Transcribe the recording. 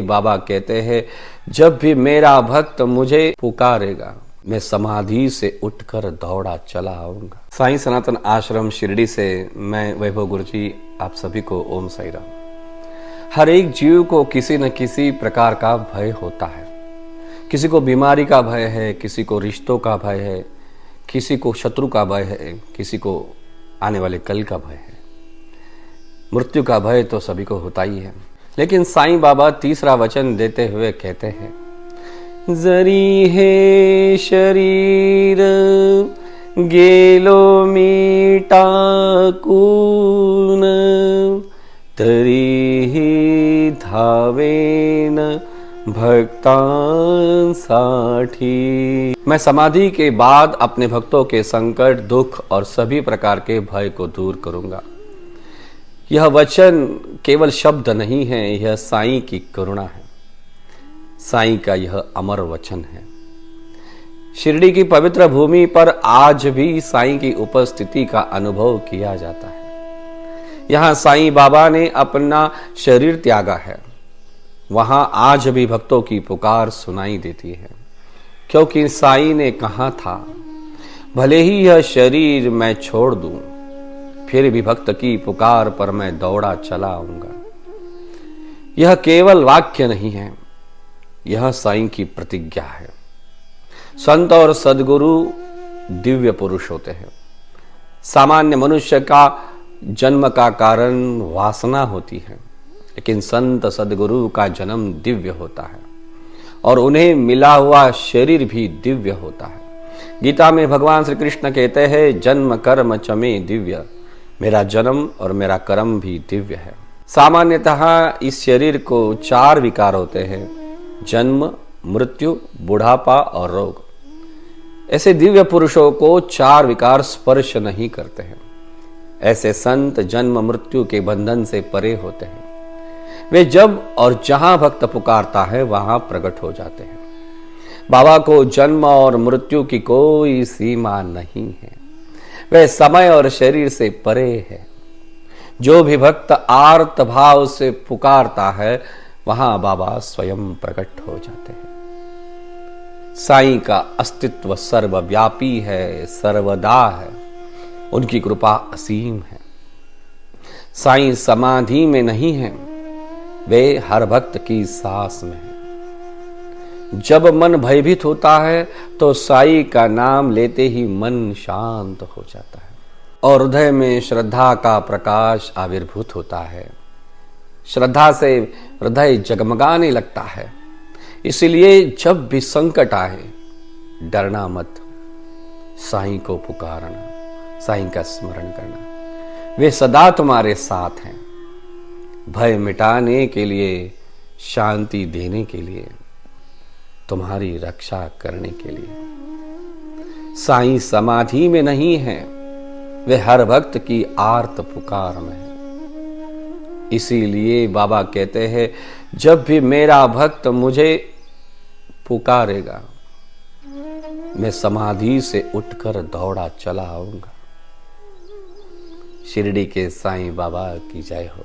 बाबा कहते हैं, जब भी मेरा भक्त मुझे पुकारेगा मैं समाधि से उठकर दौड़ा चला आऊंगा। साईं सनातन आश्रम शिरडी से मैं वैभव गुरुजी आप सभी को ओम साई राम। हर एक जीव को किसी न किसी प्रकार का भय होता है। किसी को बीमारी का भय है, किसी को रिश्तों का भय है, किसी को शत्रु का भय है, किसी को आने वाले कल का भय है। मृत्यु का भय तो सभी को होता ही है। लेकिन साईं बाबा तीसरा वचन देते हुए कहते हैं, जरी है शरीर गेलो मीटाकून तरीही धावेन भक्तांसाठी। मैं समाधि के बाद अपने भक्तों के संकट, दुख और सभी प्रकार के भय को दूर करूंगा। यह वचन केवल शब्द नहीं है, यह साईं की करुणा है। साईं का यह अमर वचन है। शिरडी की पवित्र भूमि पर आज भी साईं की उपस्थिति का अनुभव किया जाता है। यहां साईं बाबा ने अपना शरीर त्यागा है। वहां आज भी भक्तों की पुकार सुनाई देती है, क्योंकि साईं ने कहा था, भले ही यह शरीर मैं छोड़ दूं, फिर भी भक्त की पुकार पर मैं दौड़ा चला आऊंगा। यह केवल वाक्य नहीं है, यह साईं की प्रतिज्ञा है। संत और सद्गुरु दिव्य पुरुष होते हैं। सामान्य मनुष्य का जन्म का कारण वासना होती है, लेकिन संत सद्गुरु का जन्म दिव्य होता है और उन्हें मिला हुआ शरीर भी दिव्य होता है। गीता में भगवान श्री कृष्ण कहते हैं, जन्म कर्म चमे दिव्य, मेरा जन्म और मेरा कर्म भी दिव्य है। सामान्यतः इस शरीर को 4 विकार होते हैं, जन्म, मृत्यु, बुढ़ापा और रोग। ऐसे दिव्य पुरुषों को 4 विकार स्पर्श नहीं करते हैं। ऐसे संत जन्म मृत्यु के बंधन से परे होते हैं। वे जब और जहां भक्त पुकारता है वहां प्रकट हो जाते हैं। बाबा को जन्म और मृत्यु की कोई सीमा नहीं है। वह समय और शरीर से परे है। जो भी भक्त आर्त भाव से पुकारता है वहां बाबा स्वयं प्रकट हो जाते हैं। साईं का अस्तित्व सर्वव्यापी है, सर्वदा है। उनकी कृपा असीम है। साईं समाधि में नहीं है, वे हर भक्त की सांस में है। जब मन भयभीत होता है तो साईं का नाम लेते ही मन शांत हो जाता है और हृदय में श्रद्धा का प्रकाश आविर्भूत होता है। श्रद्धा से हृदय जगमगाने लगता है। इसलिए जब भी संकट आए, डरना मत, साईं को पुकारना, साईं का स्मरण करना। वे सदा तुम्हारे साथ हैं, भय मिटाने के लिए, शांति देने के लिए, तुम्हारी रक्षा करने के लिए। साईं समाधि में नहीं है, वे हर भक्त की आर्त पुकार में है। इसीलिए बाबा कहते हैं, जब भी मेरा भक्त मुझे पुकारेगा मैं समाधि से उठकर दौड़ा चला आऊंगा। शिरडी के साईं बाबा की जय हो।